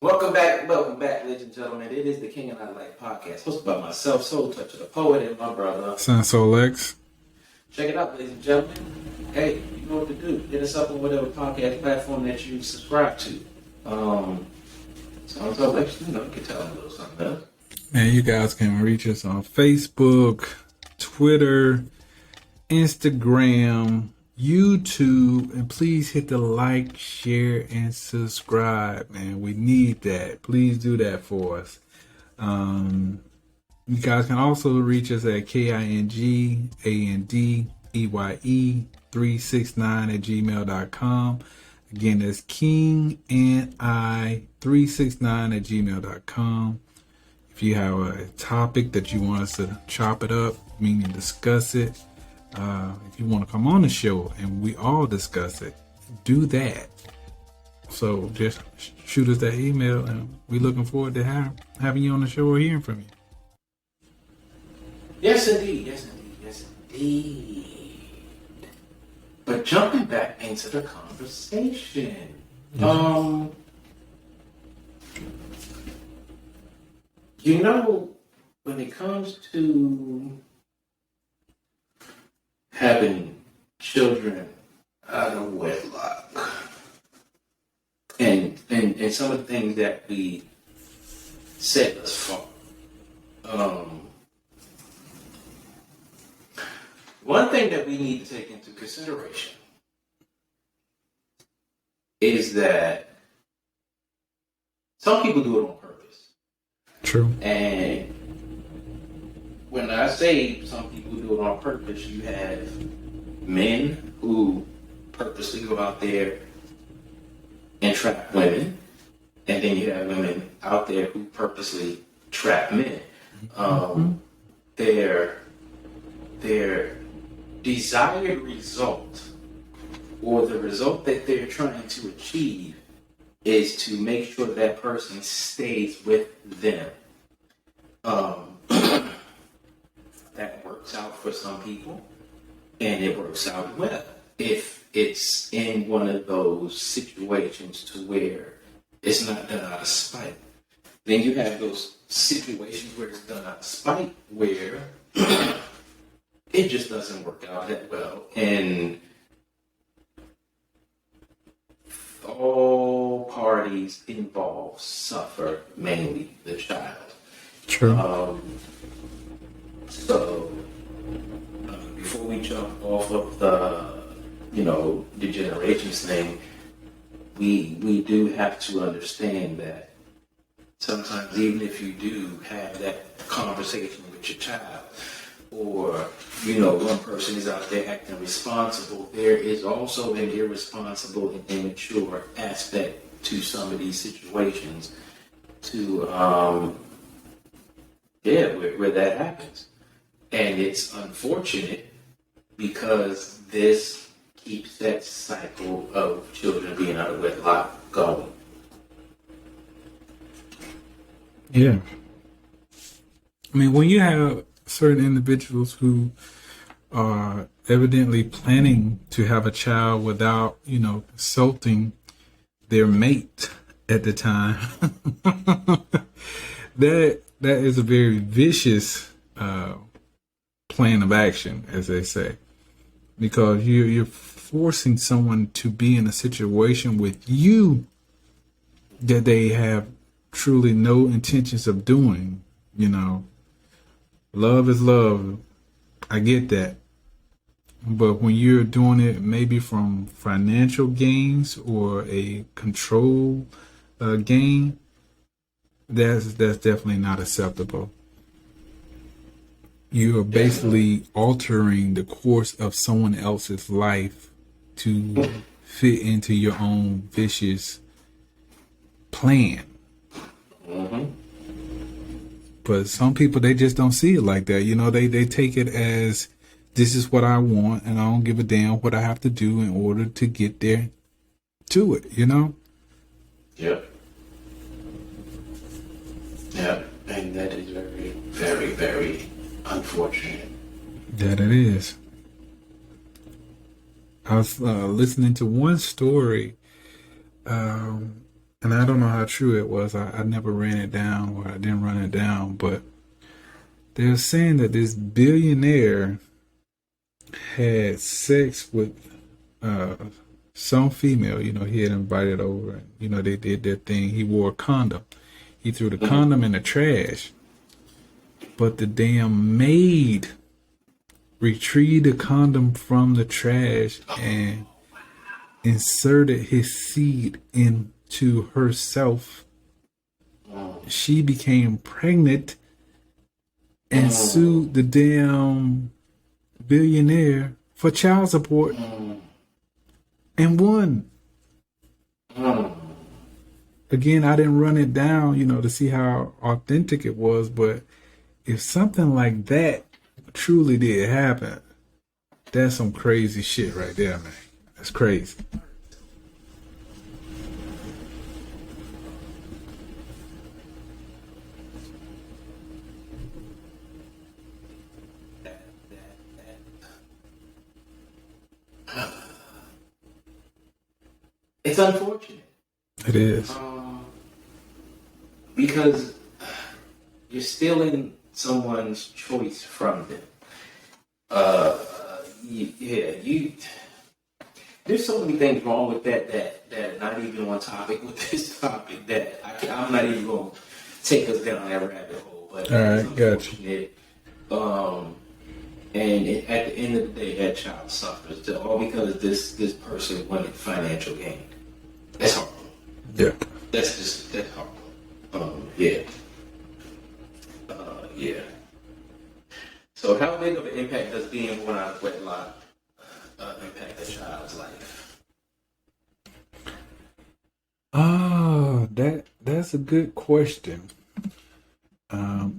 Welcome back, ladies and gentlemen. It is the King and I Like podcast, hosted by myself, Soul Toucher, the poet, and my brother. Son Soul X. Check it out, ladies and gentlemen. Hey, you know what to do. Hit us up on whatever podcast platform that you subscribe to. Soul X, you can tell them a little something else. Man, you guys can reach us on Facebook, Twitter, Instagram, YouTube, and please hit the like, share, and subscribe, man. We need that. Please do that for us. You guys can also reach us at KINGANDEYE369 Again, that's KingandI369 If you have a topic that you want us to chop it up, meaning discuss it, if you want to come on the show and we all discuss it, do that. So just shoot us that email, and we're looking forward to having you on the show or hearing from you. Yes, indeed. But jumping back into the conversation, when it comes to having children out of wedlock, and some of the things that we said thus far, one thing that we need to take into consideration is that some people do it on purpose. True. And when I say some people do it on purpose, you have men who purposely go out there and trap women, and then you have women out there who purposely trap men. Their desired result, or the result that they're trying to achieve, is to make sure that person stays with them. That works out for some people, and it works out well if it's in one of those situations to where it's not done out of spite. Then you have those situations where it's done out of spite, where it just doesn't work out that well, and all parties involved suffer, mainly the child. True. So before we jump off of the generations thing, we do have to understand that sometimes, even if you do have that conversation with your child, or one person is out there acting responsible, there is also an irresponsible and immature aspect to some of these situations, to where that happens. And it's unfortunate because this keeps that cycle of children being out of wedlock going. Yeah. I mean, when you have certain individuals who are evidently planning to have a child without, consulting their mate at the time, that is a very vicious plan of action, as they say, because you're forcing someone to be in a situation with you that they have truly no intentions of doing. Love is love. I get that. But when you're doing it maybe from financial gains or a control gain, that's definitely not acceptable. You are basically altering the course of someone else's life to fit into your own vicious plan. But some people, they just don't see it like that. They take it as, this is what I want, and I don't give a damn what I have to do in order to get there to it, Yep. Yep. And that is very, very, very unfortunate. That it is. I was listening to one story and I don't know how true it was. I never ran it down, or I didn't run it down, but they're saying that this billionaire had sex with uh, some female. You know, he had invited over, and you know they did their thing. He wore a condom. He threw the condom in the trash, but the damn maid retrieved the condom from the trash and inserted his seed into herself. She became pregnant and sued the damn billionaire for child support and won. Again, I didn't run it down, you know, to see how authentic it was, but if something like that truly did happen, that's some crazy shit right there, man. That's crazy. It's unfortunate. It is. Because you're stealing someone's choice from them. There's so many things wrong with that not even on topic with this topic that I'm not even going to take us down that rabbit hole. But all right, gotcha. And at the end of the day, that child suffers all because this person wanted financial gain. That's horrible. Yeah. That's horrible. Yeah. Yeah. So how big of an impact does being born out of wedlock impact a child's life? That's a good question.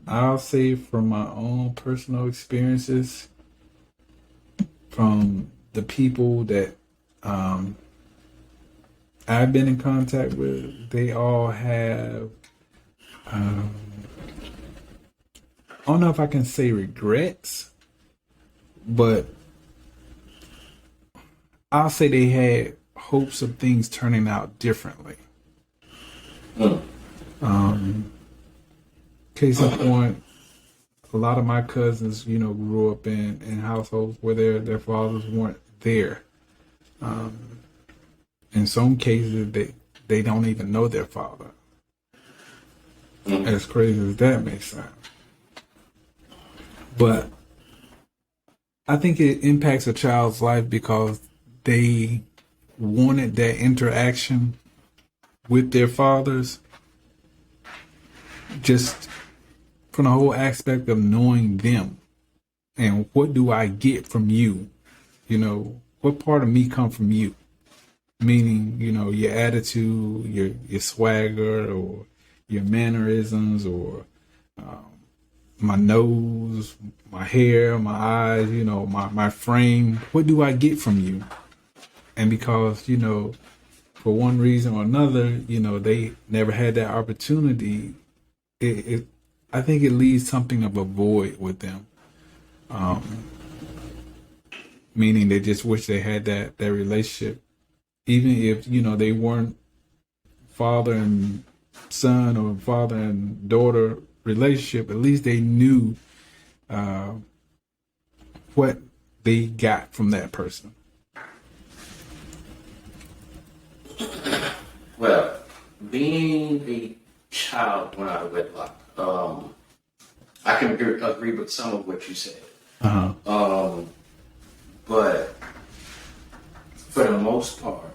I'll say from my own personal experiences, from the people that I've been in contact with, they all have, I don't know if I can say regrets, but I'll say they had hopes of things turning out differently. Case in point, a lot of my cousins, you know, grew up in households where their fathers weren't there. In some cases, they don't even know their father. As crazy as that may sound. But I think it impacts a child's life because they wanted that interaction with their fathers, just from the whole aspect of knowing them and what do I get from you? You know, what part of me come from you? Meaning, you know, your attitude, your swagger, or your mannerisms, or my nose, my hair, my eyes, you know, my frame. What do I get from you? And because, you know, for one reason or another, you know, they never had that opportunity, I think it leaves something of a void with them. Meaning they just wish they had that relationship. Even if, you know, they weren't father and son or father and daughter relationship, at least they knew what they got from that person. Well, being a child when out of wedlock, I can agree with some of what you said. But for the most part,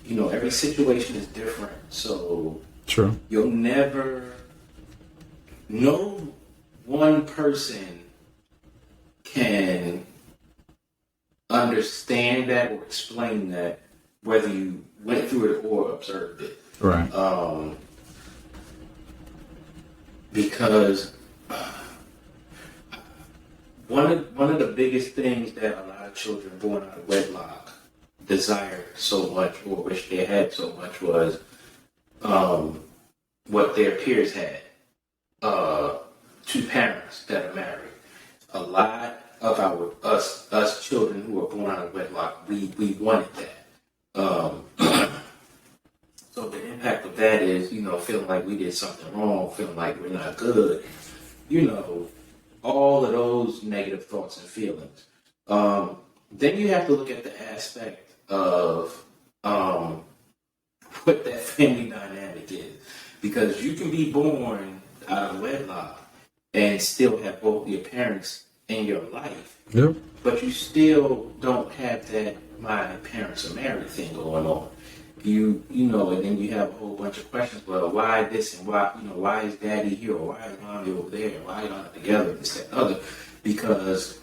you know, every situation is different. So True. You'll never, no one person can understand that or explain that, whether you went through it or observed it. Right. Because one of the biggest things that a lot of children born out of wedlock desired so much, or wish they had so much, was what their peers had. Two parents that are married. A lot of us children who are born out of wedlock, we wanted that. So the impact of that is, feeling like we did something wrong, feeling like we're not good, all of those negative thoughts and feelings. Then you have to look at the aspect of what that family dynamic is. Because you can be born out of wedlock and still have both your parents in your life. Yep. But you still don't have that my parents are married thing going on. And then you have a whole bunch of questions. Well, why this and why is daddy here or why is mommy over there? Why are y'all not together? This, that, and other. Because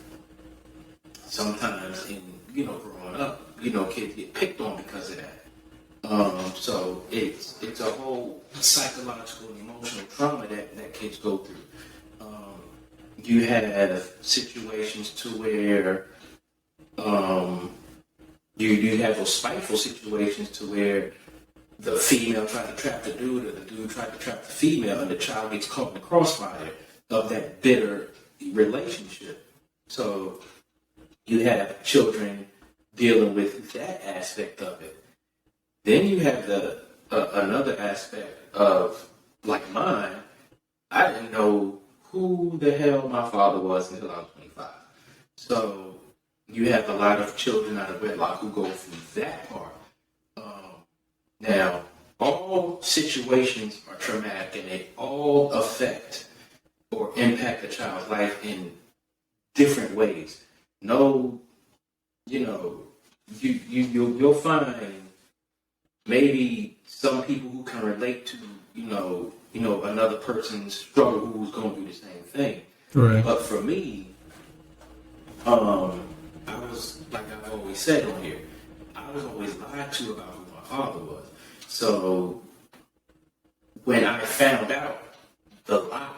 sometimes growing up, kids get picked on because of that. So it's a whole psychological and emotional trauma that kids go through. You have situations to where you have those spiteful situations to where the female tried to trap the dude or the dude tried to trap the female and the child gets caught in the crossfire of that bitter relationship. So you have children dealing with that aspect of it. Then you have another aspect of, like mine, I didn't know who the hell my father was until I was 25. So you have a lot of children out of wedlock who go through that part. Now, all situations are traumatic and they all affect or impact a child's life in different ways. No, you'll find maybe some people who can relate to, another person's struggle who's going through the same thing. Right. But for me, I was, like I've always said on here, I was always lied to about who my father was. So when I found out the lie,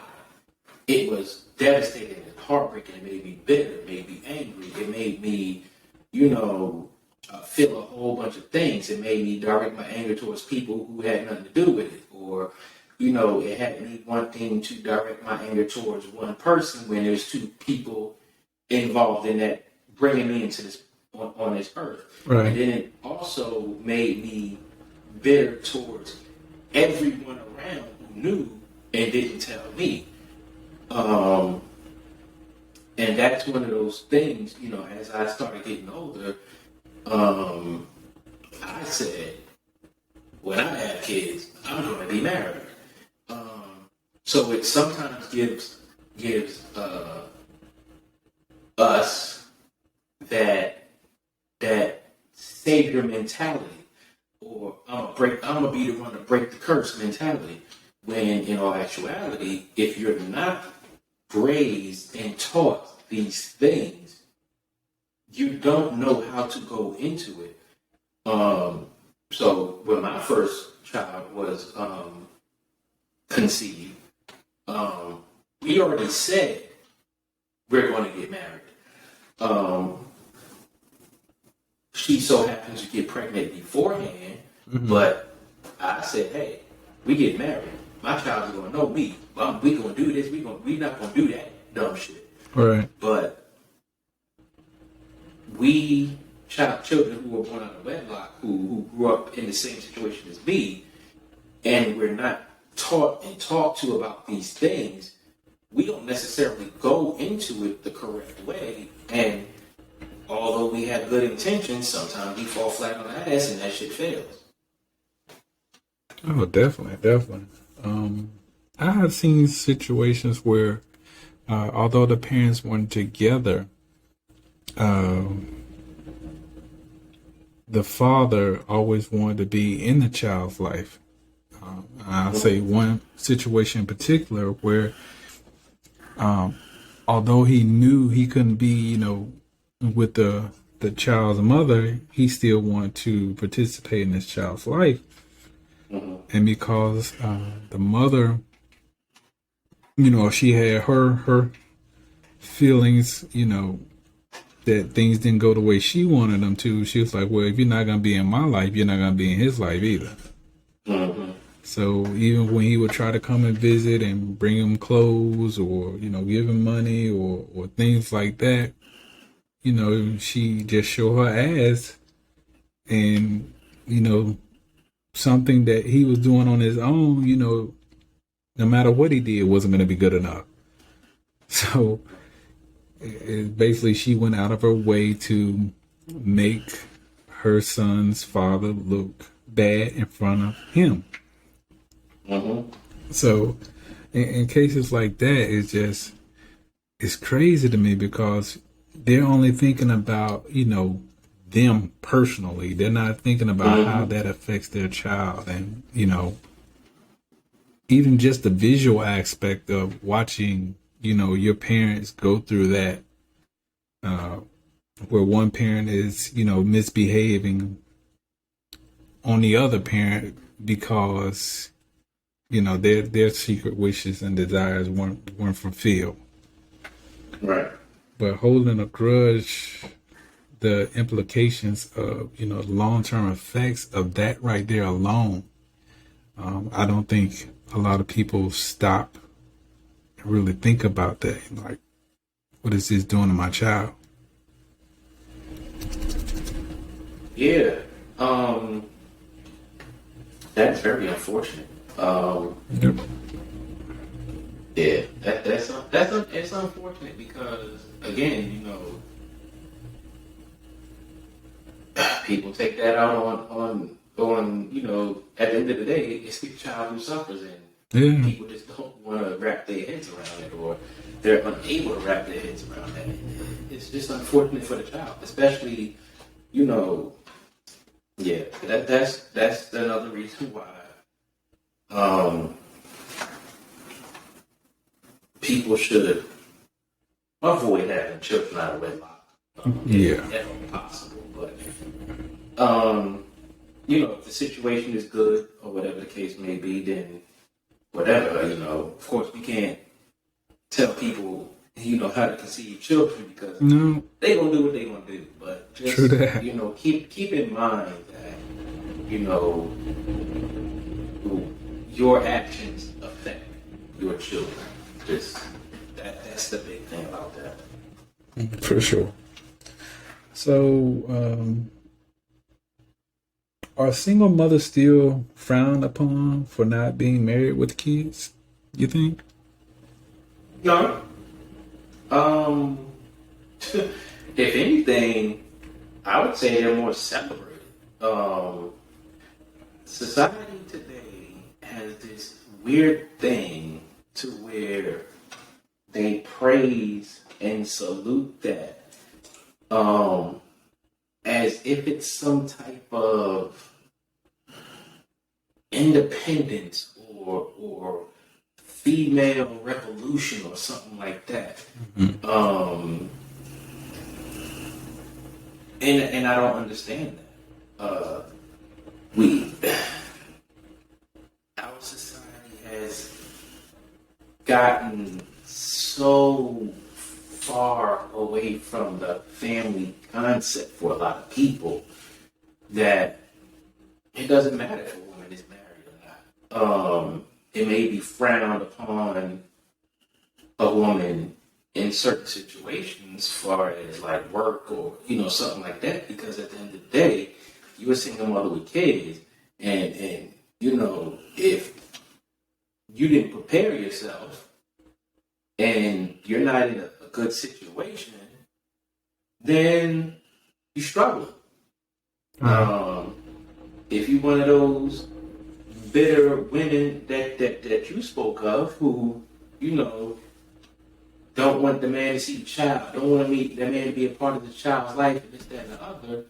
it was devastating and heartbreaking. It made me bitter. It made me angry. It made me, feel a whole bunch of things. It made me direct my anger towards people who had nothing to do with it. Or, it had me wanting to direct my anger towards one person when there's two people involved in that, bringing me into this, on this earth. Right. And then it also made me bitter towards everyone around who knew and didn't tell me. And that's one of those things, as I started getting older, I said, when I have kids, I'm going to be married. So it sometimes gives us that savior mentality, or I'm gonna be the one to break the curse mentality. When in all actuality, if you're not raised and taught these things, you don't know how to go into it. So when my first child was conceived, we already said we're going to get married. She so happens to get pregnant beforehand, but I said, hey, we get married. My child's going to know me. We going to do this. We not going to do that dumb shit. Right. But children who were born out of wedlock, who grew up in the same situation as me, and we're not taught and talked to about these things, we don't necessarily go into it the correct way. And although we have good intentions, sometimes we fall flat on our ass and that shit fails. Oh, definitely. I have seen situations where, although the parents weren't together, the father always wanted to be in the child's life. I'll say one situation in particular where, although he knew he couldn't be, with the child's mother, he still wanted to participate in his child's life. And because the mother, she had her feelings, that things didn't go the way she wanted them to, she was like, well, if you're not going to be in my life, you're not going to be in his life either. So even when he would try to come and visit and bring him clothes or, give him money or things like that, she just show her ass and, something that he was doing on his own, no matter what he did, wasn't going to be good enough. So basically, she went out of her way to make her son's father look bad in front of him. Mm-hmm. So in cases like that, it's crazy to me because they're only thinking about, them personally. They're not thinking about how that affects their child. And, even just the visual aspect of watching, your parents go through that, where one parent is, misbehaving on the other parent because, their secret wishes and desires weren't fulfilled. Right. But holding a grudge, the implications of, long-term effects of that right there alone, I don't think a lot of people stop and really think about that. Like, what is this doing to my child? Yeah. That's very unfortunate. Yep. Yeah, it's unfortunate because again, people take that out on at the end of the day, it's the child who suffers, and people just don't want to wrap their heads around it, or they're unable to wrap their heads around that. It's just unfortunate for the child, especially, yeah. That's another reason why people should avoid having children out of wedlock. If possible. But if the situation is good or whatever the case may be, then whatever, of course we can't tell people, how to conceive children because they gonna do what they gonna do. But just keep in mind that, your actions affect your children. Just that's the big thing about that. For sure. So, are single mothers still frowned upon for not being married with kids? You think? No. If anything, I would say they're more celebrated. Society today has this weird thing to where they praise and salute that as if it's some type of independence or female revolution or something like that. And I don't understand that. Our society has gotten so far away from the family concept for a lot of people that it doesn't matter if a woman is married or not. It may be frowned upon a woman in certain situations, as far as like work or something like that, because at the end of the day, you're a single mother with kids, and if you didn't prepare yourself and you're not in a good situation, then you struggle. If you're one of those bitter women that you spoke of, who don't want the man to see the child, don't want to meet the man to be a part of the child's life, and this, that, and the other.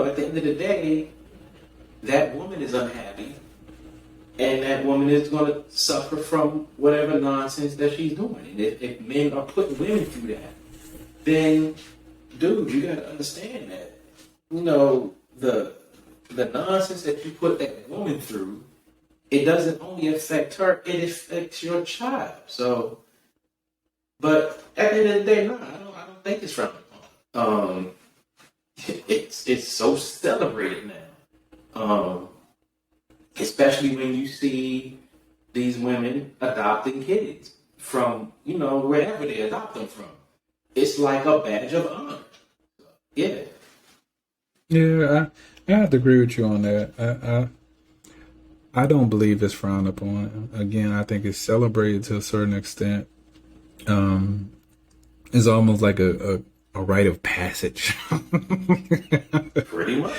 At the end of the day, that woman is unhappy, and that woman is going to suffer from whatever nonsense that she's doing. And if men are putting women through that, then, dude, you got to understand that, the nonsense that you put that woman through, it doesn't only affect her, it affects your child. So, but at the end of the day, no, I don't think it's frowned upon. It's so celebrated now. Especially when you see these women adopting kids from, wherever they adopt them from. It's like a badge of honor. Yeah. Yeah, I have to agree with you on that. I don't believe it's frowned upon. Again, I think it's celebrated to a certain extent. It's almost like a rite of passage. Pretty much.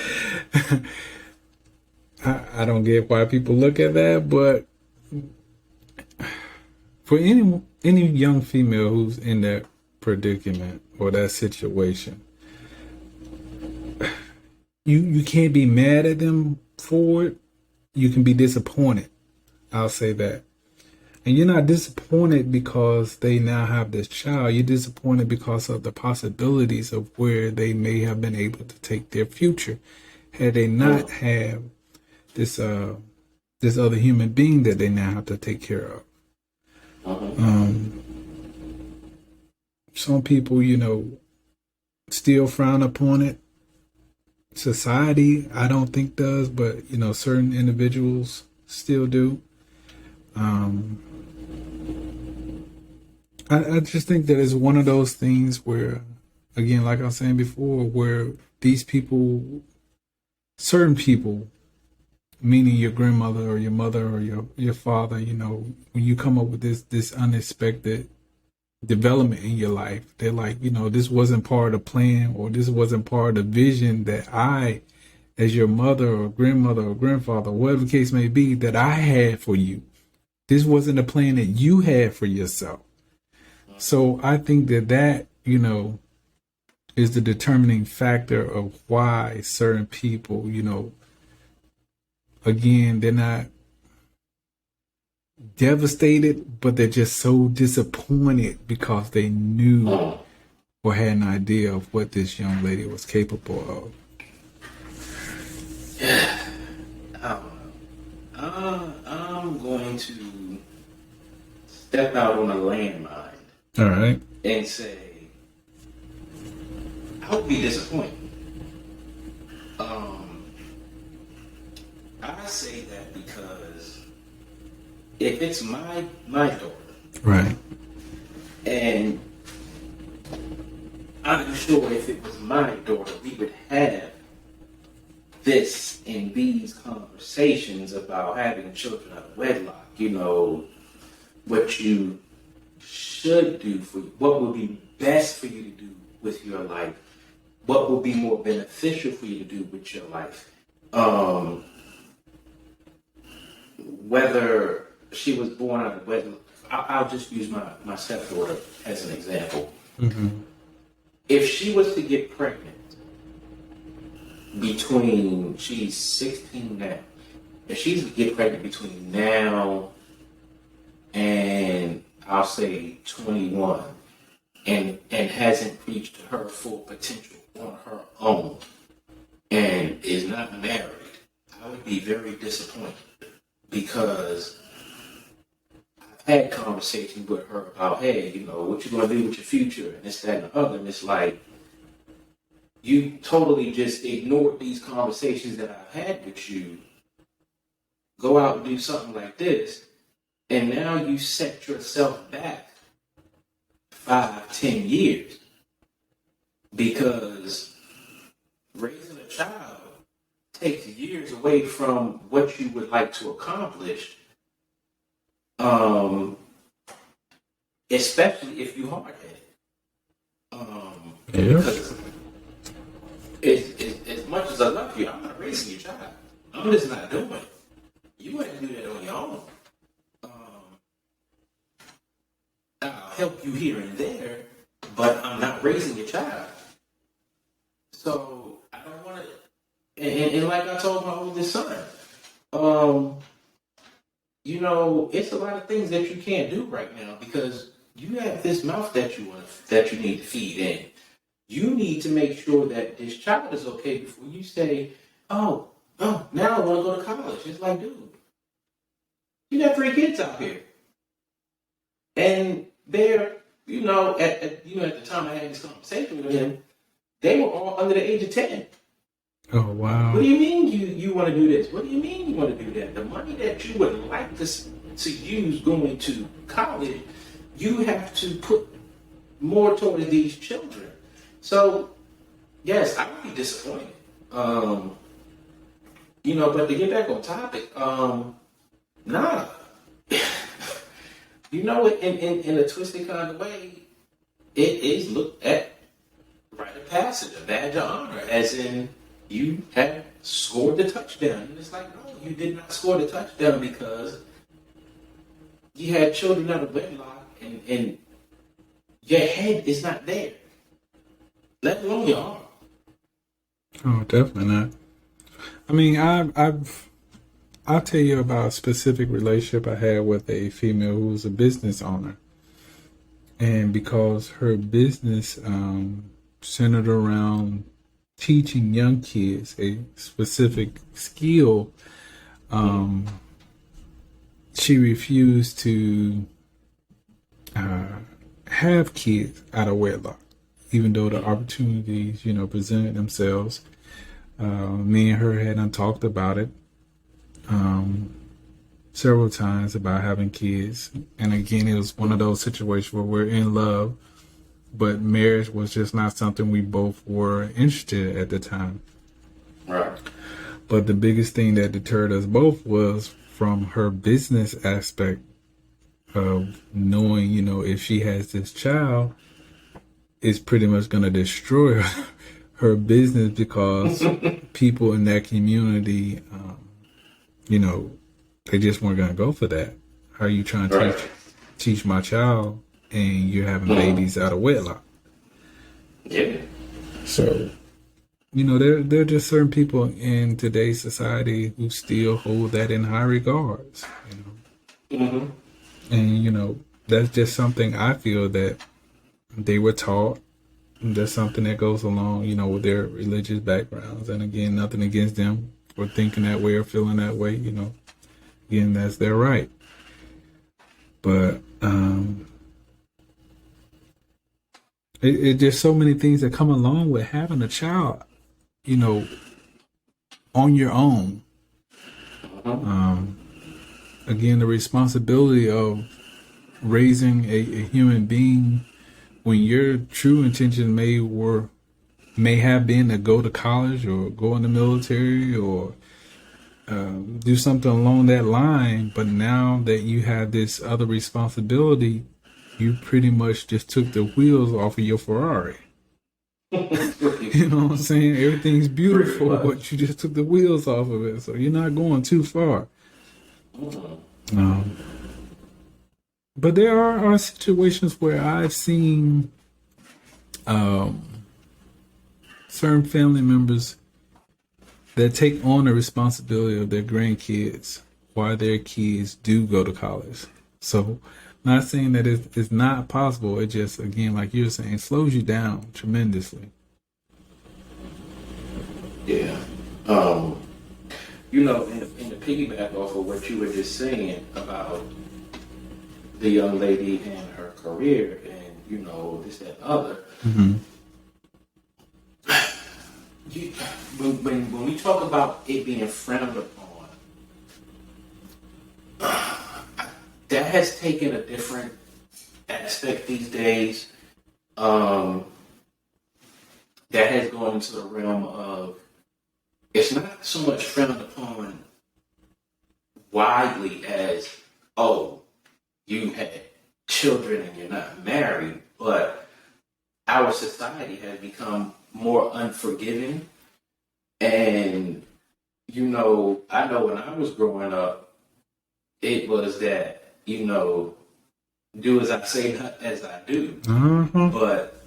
I don't get why people look at that, but for any young female who's in that predicament or that situation, you can't be mad at them for it. You can be disappointed. I'll say that. And you're not disappointed because they now have this child. You're disappointed because of the possibilities of where they may have been able to take their future had they not have this this other human being that they now have to take care of. Some people, still frown upon it. Society, I don't think does, but certain individuals still do. I just think that it's one of those things where, again, like I was saying before, where these people, certain people, meaning your grandmother or your mother or your father, when you come up with this unexpected development in your life, they're like, this wasn't part of the plan, or this wasn't part of the vision that I, as your mother or grandmother or grandfather, whatever the case may be, that I had for you. This wasn't a plan that you had for yourself. So I think that is the determining factor of why certain people, again, they're not devastated, but they're just so disappointed because they knew or had an idea of what this young lady was capable of. Yeah. I don't know. I'm going to step out on a landmine. All right. And say, I would be disappointed. I say that because if it's my daughter, right, and I'm sure if it was my daughter, we would have this and these conversations about having children out of wedlock. What you should do for you, what would be best for you to do with your life, what would be more beneficial for you to do with your life. Whether she was born out of wedlock, I'll just use my stepdaughter as an example. Mm-hmm. If she was to get pregnant she's 16 now, if she's to get pregnant between now and I'll say 21, and hasn't reached her full potential on her own, and is not married, I would be very disappointed because I've had conversations with her about, hey, what you gonna do with your future and this, that, and the other, and it's like you totally just ignored these conversations that I've had with you. Go out and do something like this. And now you set yourself back 5-10 years because raising a child takes years away from what you would like to accomplish, especially if you're hard-headed. Because as much as I love you, I'm not raising your child. I'm just not doing it. You had to do that on your own. I'll help you here and there, but I'm not raising your child. So I don't want to. And like I told my oldest son, it's a lot of things that you can't do right now because you have this mouth that you need to feed in. You need to make sure that this child is okay before you say, oh, now I want to go to college. It's like, dude, you got 3 kids out here. And they're, at the time I had this conversation with him, they were all under the age of 10. Oh, wow. What do you mean you want to do this? What do you mean you want to do that? The money that you would like to use going to college, you have to put more towards these children. So, yes, I would be disappointed. But to get back on topic, nah. In a twisted kind of way, it is looked at rite of passage, a badge of honor, as in you have scored the touchdown. And it's like, no, you did not score the touchdown because you had children out of wedlock and your head is not there, let alone your arm. Oh, definitely not. I mean, I'll tell you about a specific relationship I had with a female who was a business owner. And because her business centered around teaching young kids a specific skill, she refused to have kids out of wedlock, even though the opportunities, presented themselves. Me and her had talked about it several times about having kids. And again, it was one of those situations where we're in love, but marriage was just not something we both were interested in at the time. Right. But the biggest thing that deterred us both was from her business aspect of knowing, if she has this child, it's pretty much going to destroy her business because people in that community, they just weren't going to go for that. How are you trying to teach my child and you're having babies out of wedlock? Yeah. So, there are just certain people in today's society who still hold that in high regards. Mm-hmm. And, that's just something I feel that they were taught. That's something that goes along, with their religious backgrounds. And again, nothing against them for thinking that way or feeling that way, Again, that's their right. But it just so many things that come along with having a child, on your own. Again, the responsibility of raising a human being when your true intention may have been to go to college or go in the military or do something along that line, but now that you have this other responsibility, you pretty much just took the wheels off of your Ferrari. You know what I'm saying? Everything's beautiful, but you just took the wheels off of it, so you're not going too far. But there are situations where I've seen certain family members that take on the responsibility of their grandkids while their kids do go to college. So, not saying that it's not possible. It just, again, like you're saying, slows you down tremendously. Yeah. And to piggyback off of what you were just saying about the young lady and her career and, this, that, and other. Mm-hmm. When we talk about it being frowned upon, that has taken a different aspect these days. That has gone into the realm of it's not so much frowned upon widely as, oh, you had children and you're not married, but our society has become more unforgiving. And, I know when I was growing up, it was that, do as I say, not as I do. Mm-hmm. But,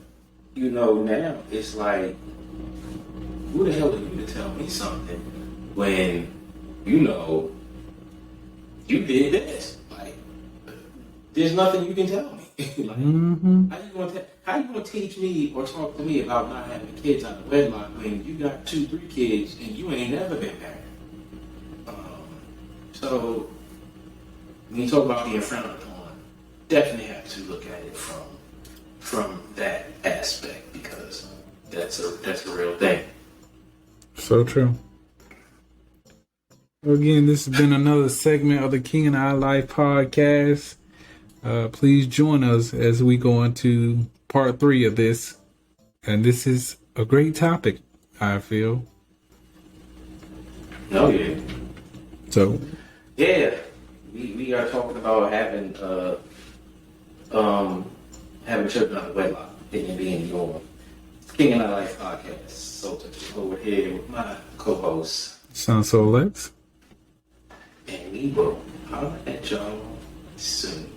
now it's like, who the hell are you to tell me something when, you did this? Like, there's nothing you can tell me. Like, how you gonna teach me or talk to me about not having kids out of wedlock when you got 2-3 kids and you ain't never been married? So when you talk about being frowned upon, definitely have to look at it from that aspect because that's a real thing. So true. Again, this has been another segment of the King and I Life podcast. Please join us as we go into part 3 of this. And this is a great topic, I feel. Oh yeah. So, Yeah. We are talking about having having children out of wedlock and being your King and I Life podcast. So over here with my co-host sounds so Lex. and we will holler at y'all soon.